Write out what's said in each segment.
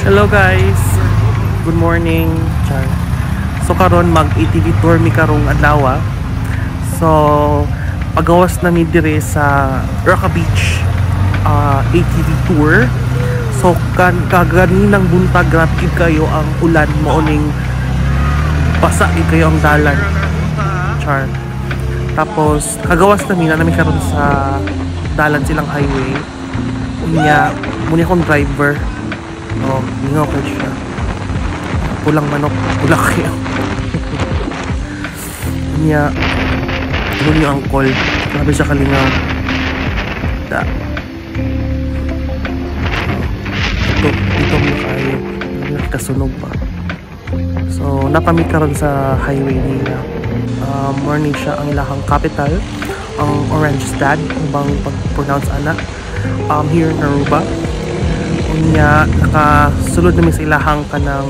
Hello guys, good morning. Char. So karon mag ATV tour mi karong adlaw. So pagawas na mi dire sa Roca Beach ATV tour. So kaganinang buntag grabe kayo ang ulan mooning basa kayo ang dalan. Char. Tapos kagawas na mi karon sa dalan silang highway. Unya muna akong driver. Oh, lingaw ko siya. Pulang manok, pula kayo. Niya, yun yung angkol. Grabe siya kalingaw. Da. Ito mo kayo. Nakasunog pa. So, napamit ka rin sa highway nila. Morning siya ang ilahang capital. Ang Oranjestad. Ang bang pag-pronounce anak. Here in Aruba. Unya nakasulod namin sa ilahang kanang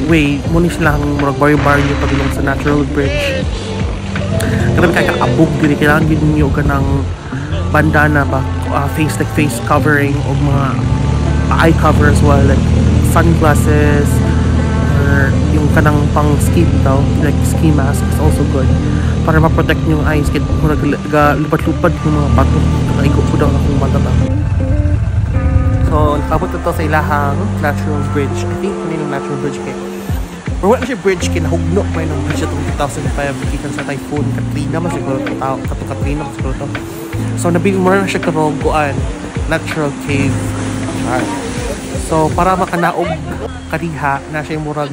way muna silang murag baryo-baryo pagulong sa Natural Bridge. Grabe kaya kaabog diri, kailangan gid niyo kanang bandana ba, face covering o mga eye cover as well, like sunglasses or yung kanang pang ski daw, like ski mask is also good para ma-protect yung eyes kaya murag lupat-lupat yung mga bato. Naigo po daw akong mata ba. So, nakabot ito sa ilahang Natural Bridge. I think yun yung Natural Bridge kayo. Pero wala siya bridge, kinahugno pa yung bridge itong 2005 kikan sa Typhoon Katrina. Mas siguro ito tao, Katrina mas siguro ito. So, nabiling mo na siya karogoan. Natural Cave. So, para makanaog kariha na siya yung murag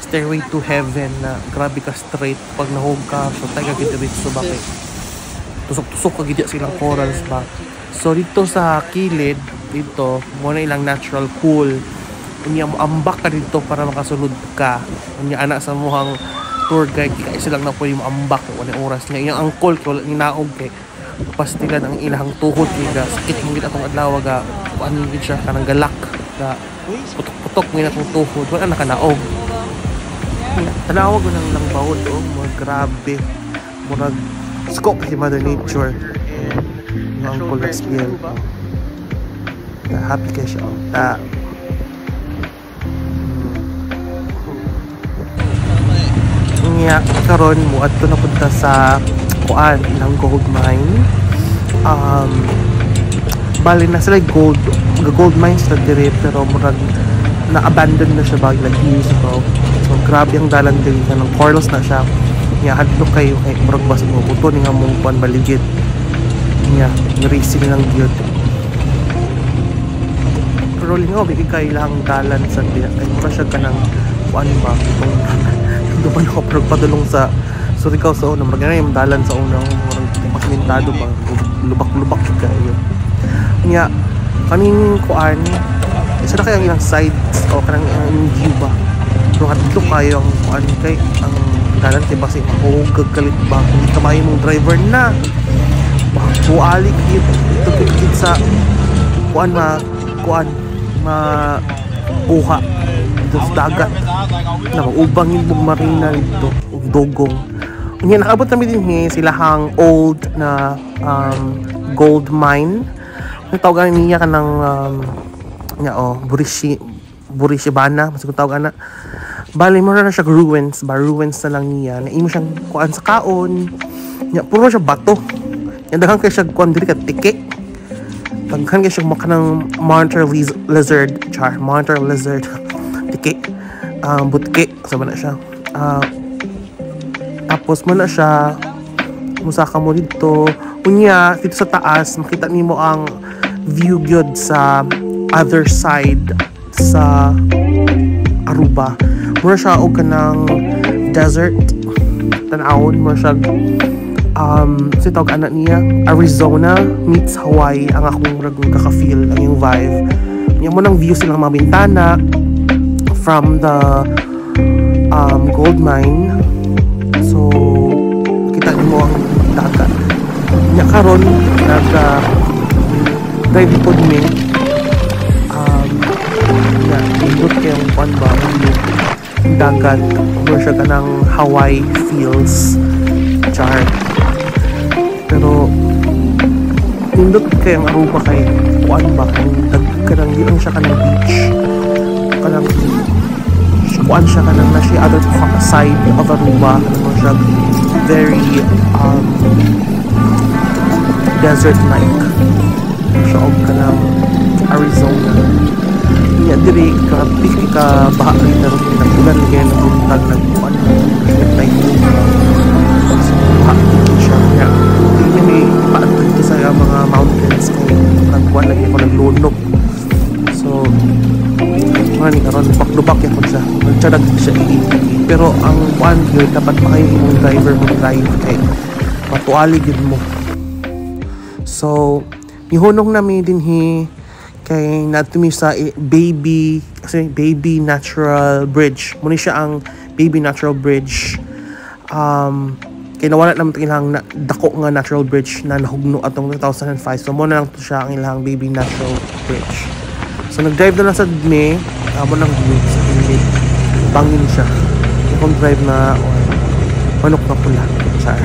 Stairway to Heaven na grabe ka straight pag nahog ka. So, tayo kagid so bakit? Tusok-tusok kagid silang corals ba? So, dito sa kilid, dito, muna ilang natural pool. Unya ambak ka dito para makasulod ka. Unya anak sa muhang tour guide kaya silang na pwede maambak wala oras niya. Yung angkol kay wala ni naog kay pastilan ang ilahang tuhod kay sakit mo gid atong adlaw ga ano gid siya kanang galak ga putok-putok mo atong tuhod wala na kanaog. Tanawag ko nang lang bawod mo grabe. Murag skok si Mother Nature. Yung angkol na skill. Happy kayo siya. Nga karon mo adto na punta sa kuan ilang gold mine. Bali na sila gold mines na dire pero murag na-abandon na siya bag like years ago. So grabe ang dalan diri ng corals na siya. Nga hadlok kayo kay murag bas mo buto ni nga mong kuan baligid. Nga racing lang gyud. Pero lingaw bigay kay ilang dalan sa diya kay mura siya kanang kuan ba kung duman ako pero padulong sa Surigao sa una magana yung dalan sa unang murang pasmintado ba lubak-lubak siya kayo nya kaning kuan isa na kayang ilang sides o kanang ilang view ba pero hadlo kayo ang kuan kay ang dalan kay basi mahugag kalit ba kung kamay mong driver na buali kit ito kit sa kuan buha dito sa dagat na maubang yung marina dito dogong. Ngayon nakabot namin din silahang old na gold mine ang tawagan niya ka ng Burishibana mas kung tawagan na bali mo na siya ruins na lang niya na imo siyang kuan sa kaon niya puro siya bato yan daghang kay siya kuan diri ka tike pagkan kay siya makanang monitor lizard tike butke sama na siya tapos mo na siya musaka mo dito unya dito sa taas makita nimo ang view gyud sa other side sa Aruba mura siya og kanang desert tan-awon mo siya si tawag anak niya Arizona meets Hawaii ang akong ragong kaka-feel ang yung vibe niya mo ng view silang mga bintana from the gold mine. So kita nimo ang dagat nya karon drive pod mi nya indot kay ang pan ba dagat mo siya kanang Hawaii feels char pero indot kay ang Aruba kay kuan ba ang dagkanang lang siya kanang beach. Kanang kuan siya kanang na siya other side of Aruba. Kanang siya very desert-like. Siya og kanang Arizona. Iya diri ka piki ka baha rin na rin nagbulan kaya nabuntag nagkuan nag-typhoon so baha rin siya kaya hindi may paantod ko sa mga mountains kaya nagkuan lagi ako naglunok so mga ni karon lubak-lubak yan ko siya nagtsadag siya iipi pero ang kuan yun dapat makain imong driver mo drive kay matuali yun mo so mihunong na may dinhi kay natumi sa baby natural bridge muna siya ang baby natural bridge kay nawala naman ilang dako nga natural bridge na nahugno atong 2005 so muna lang to siya ang ilang baby natural bridge so nag-drive na lang sa me mo nang view sa hindi bangin siya kung drive na or manok na pula char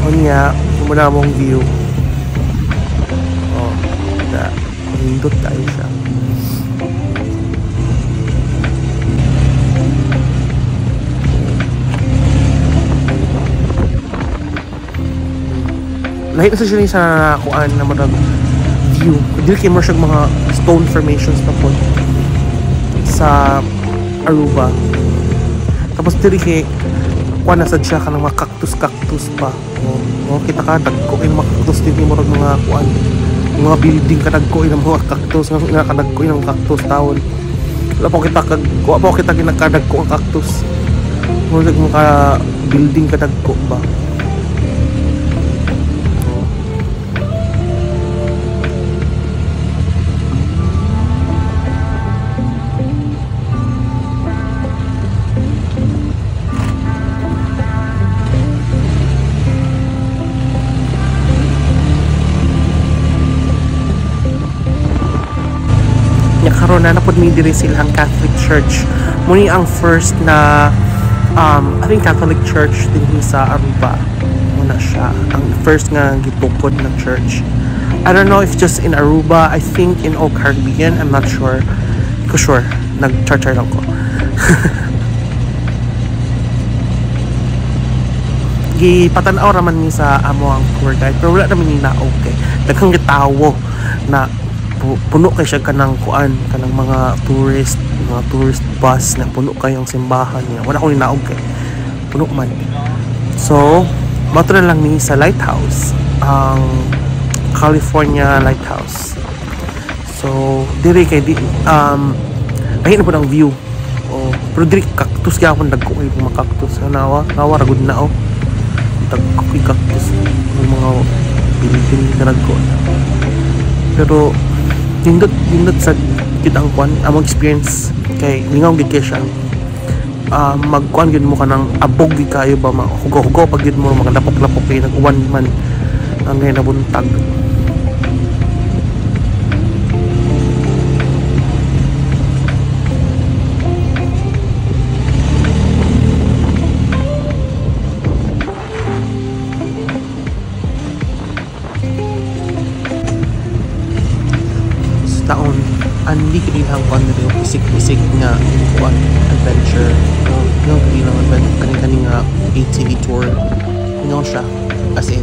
o niya muna mong view hindot tayo siya lahit na sa siya sa kuan na marag view dili kay mo siya mga stone formations na po sa Aruba tapos dili kay kuan na sad siya kanang mga cactus pa o kita ka dagko yung mga cactus din mo mga kuan mga building kadagko ng mga cactus nga kadagko ng cactus taon wala po kita ginakadagko ang cactus mga building kadagko ba karon na napod mi diri silang Catholic Church muni ang first na I think Catholic Church din sa Aruba muna siya ang first nga gitukod na church I don't know if just in Aruba I think in all Caribbean I'm not sure ko sure nag-church lang ko gipatanaw raman ni sa amo ang tour guide pero wala naman ni na okay daghang gitawo na puno kay siya kanang kuan kanang mga tourist bus na puno kayong simbahan niya wala ko ni naog kay puno man so mato na lang ni sa lighthouse ang California Lighthouse so diri kay di ayun na po ang view pero diri cactus kaya akong dagko kay mga cactus nawa ragod na dagko kay cactus ng mga building na dagko pero nindot sa kitang kwan among experience kay lingaw gid kay siya magkuan gid mo kanang abog gid kayo ba hugaw pag gid mo magadapok-lapok kay nag-uwan man ang nabuntag taon hindi ko ilang kuan na yung isik nga kuan adventure yung ilang adventure kaning nga ATV tour nga siya as in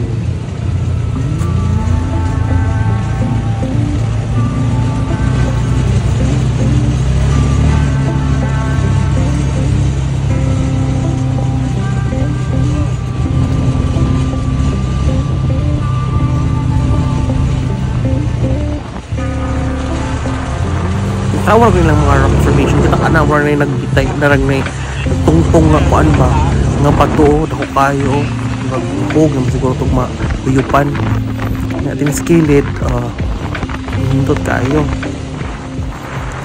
tawag ko lang mga rock formation kita ka na wala na nagbitay narang na tungtong nga kuan ba nga bato dako kayo maghug na siguro itong mahuyupan natin skilled hindot kayo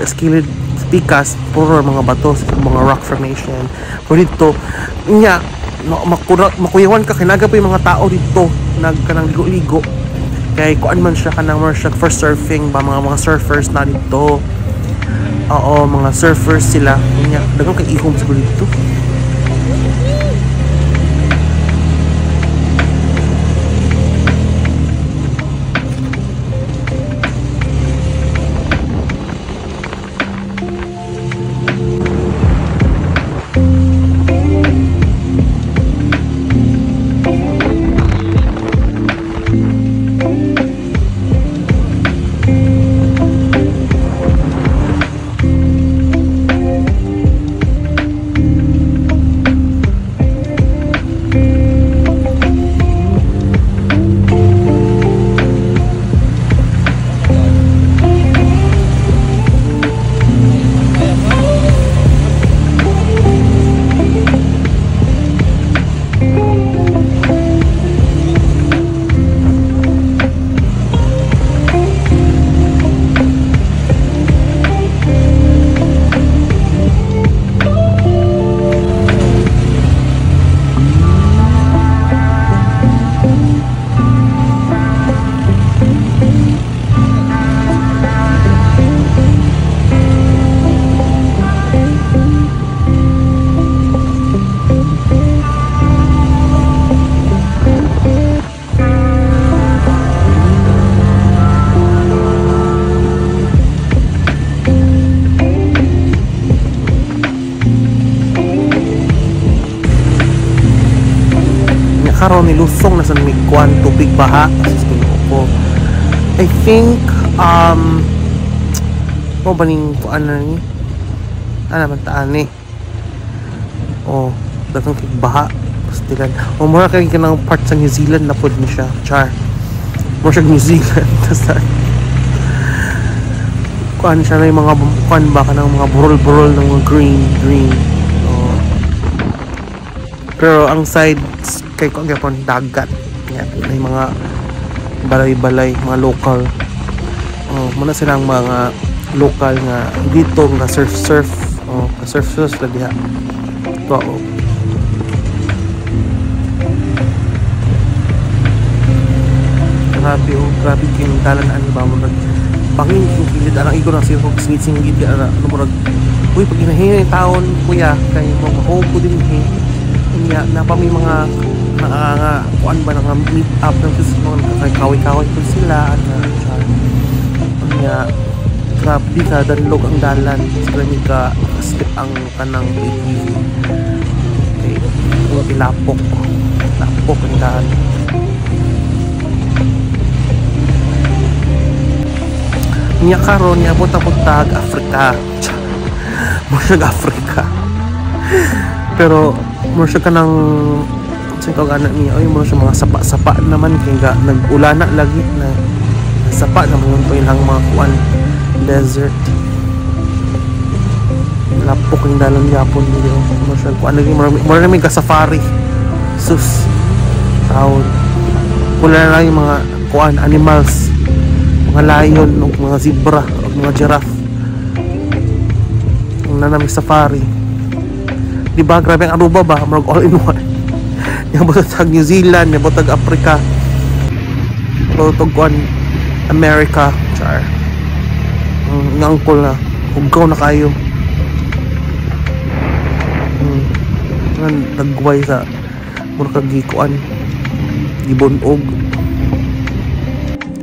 skilled pikas puro mga bato mga rock formation pero dito niya makuyawan ka kinaga pa yung mga tao dito nagkanang ligo-ligo kay kuan man siya kanang more siya for surfing ba mga surfers na dito oo mga surfers sila niya dagang kay ihom siguro dito karon nilusong na sa migkuan tubig baha sa ko. I think mo baning kuan na ni man taan ni datang kay baha pastilan mura kay kanang part sa New Zealand na pod ni siya char mo siya New Zealand tas kuan siya na yung mga kuan ba kanang mga burol-burol ng mga green pero ang sides kay kuan gyapon dagat yan may mga balay-balay mga local muna silang mga local nga dito nga surf la diha to grabe king dalan ani ba mo bangin king kilid anang igo nang sirok singit ana murag uy pag hinahinay taon kuya kay mo mahopo din niya na pa may mga kuan ba nga meet up ng mga kaway-kaway po sila at niya grabe ka danlog ang dalan sila ni ka skip ang kanang ATV okay ilapok ang dalan niya karon niya punta Africa Africa pero mo siya kanang sa anak niya ay mo siya mga sapa naman kay nag-ulana lagi na sapa naman po ilang mga kuan desert lapok ang dalan yapon niyo mo siya kuan lagi marami ka safari sus tawon wala na yung mga kuan animals mga lion o mga zebra o mga giraffe ang nanami safari diba grabe ang Aruba ba marag all in one yabot tag New Zealand yabot tag Africa tag kuan America char ang angkol na hugaw na kayo nagway sa mura kag gikuan gibunog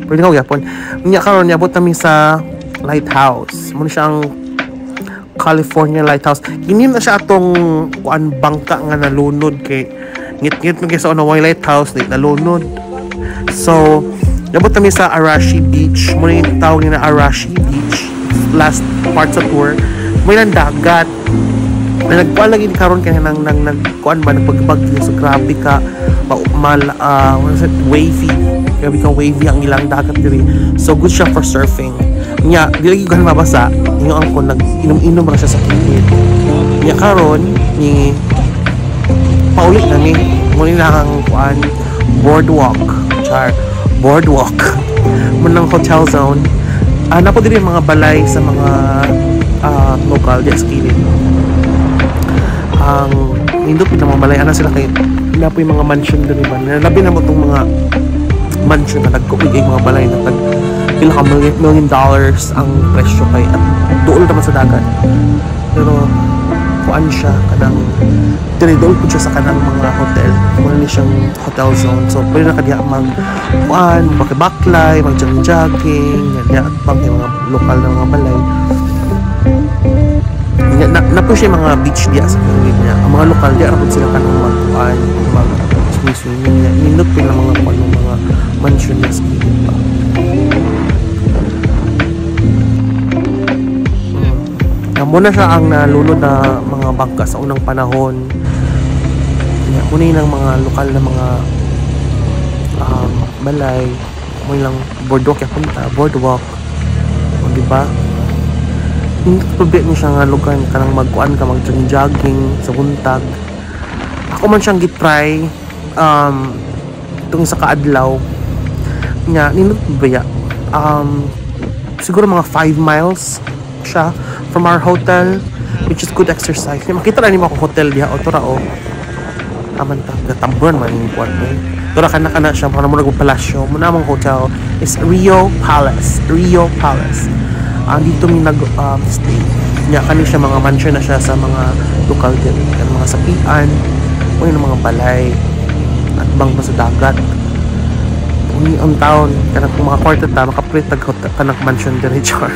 pwede nga yapon niya karon yabot namin sa lighthouse muna siyang California Lighthouse inim na siya atong kuan bangka nga nalunod kay ngit-ngit mo sa unaway lighthouse na nalunod so yabot namin sa Arashi Beach muna yung tawag na Arashi Beach last part sa tour may lang dagat na nagkuan lagi karon kaya nang nagkuan ba nagpagbag so grabe ka wavy ang ilang dagat diri so good siya for surfing nya dili gyud mabasa inyo ang kon nag-inom-inom ra siya sa kilid nya karon ni paulit na ni muna ang kuan boardwalk munang hotel zone napo diri mga balay sa mga local di kilid ang indot na mga balay ana sila kay napo yung mga mansion diri ba labi na mo tong mga mansion na nagkubig mga balay na tag pila ka $1 million ang presyo kay at dool naman sa dagat pero kuan siya kanang dool po siya sa kanang mga hotel muna ni siyang hotel zone so pwede na kadiya mag kuan baklay mag jogging at pang mga lokal na mga balay na po siya mga beach diya sa kilid niya ang mga lokal diya rapod sila kanang mag kuan mag swimming niya nindot po lang mga kuan mga mansion na sa kilid pa muna siya ang nalunod na mga bangka sa unang panahon muna ng mga lokal na mga balay muna lang boardwalk diba hindi problema siya nga lugar ka nang magkuan ka mag-jogging sa buntag ako man siyang gitry itong sa kaadlaw nga ninot ba siguro mga 5 miles siya from our hotel which is good exercise makita na ni mo ako hotel diha o tura o aman ta gatamburan man yung kuan tura kana siya para mo nagpalasyo muna among hotel is Rio Palace dito mi nag stay nya kani siya mga mansion na siya sa mga local din mga sapian o yung mga balay at bang pa sa dagat uni ang taon kanang mga kwarto ta makaprint kanang mansion din char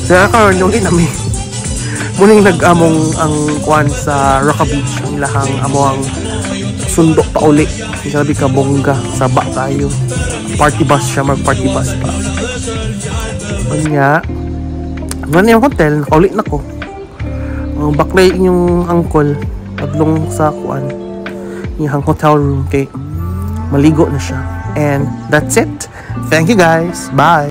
kaya karon yung inami muning nag-among ang kuan sa Roca Beach ang ilahang among sundo pa uli. Sabi ka bongga, saba tayo. Party bus siya, mag-party bus pa. Kanya, ano yung hotel, nakaulit na ko. Baklay yung angkol, taglong sa kuan, yung hotel room kay maligo na siya. And that's it. Thank you guys. Bye.